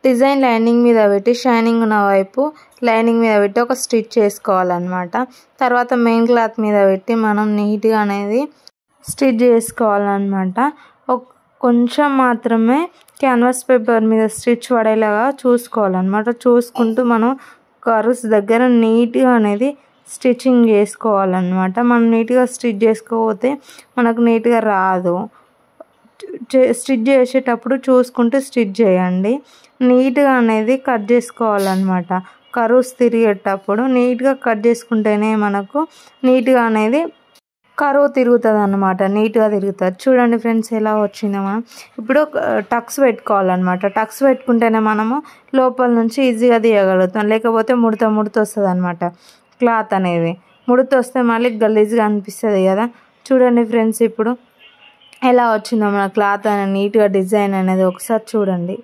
Design lining మీద పెట్టి shining ఉన్న వైపు లైనింగ్ మీద పెట్టి ఒక స్టిచ్ చేసుకోవాలన్నమాట. తర్వాత మెయిన్ క్లాత్ మీద పెట్టి మనం నీట్గా అనేది స్టిచ్ చేసుకోవాలన్నమాట. కొంచెం మాత్రమే క్యాన్వాస్ పేపర్ మీద స్టిచ్ పడేలాగా చూసుకోవాలన్నమాట. చూసుకుంటూ మనం కర్వ్స్ దగ్గర నీట్గా అనేది స్టిచ్చింగ్ చేసుకోవాలన్నమాట. మనం నీట్గా స్టిచ్ చేసుకోకపోతే మనకు నీట్గా రాదు. స్టిచ్ చేసేటప్పుడు చూసుకుంటూ స్టిచ్ చేయండి. నీట్గా అనేది కట్ చేసుకోవాలన్నమాట. కర్వ్స్ తిరిగేటప్పుడు నీట్గా కట్ చేసుకుంటేనే మనకు నీట్గా అనేది కర్వ్ తిరుగుతుంది అన్నమాట. నీట్గా తిరుగుతుంది. చూడండి ఫ్రెండ్స్ ఎలా వచ్చిందో. మనం ఇప్పుడు టక్స్ పెట్టుకోవాలన్నమాట. టక్స్ పెట్టుకుంటేనే మనము లోపల నుంచి ఈజీగా తీయగలుగుతాం. లేకపోతే ముడత వస్తుంది అన్నమాట. క్లాత్ అనేది ముడత వస్తే మళ్ళీ గలీజ్గా అనిపిస్తుంది కదా. చూడండి ఫ్రెండ్స్ ఇప్పుడు ఎలా వచ్చిందో మన క్లాత్ అనేది నీట్గా డిజైన్ అనేది ఒకసారి చూడండి.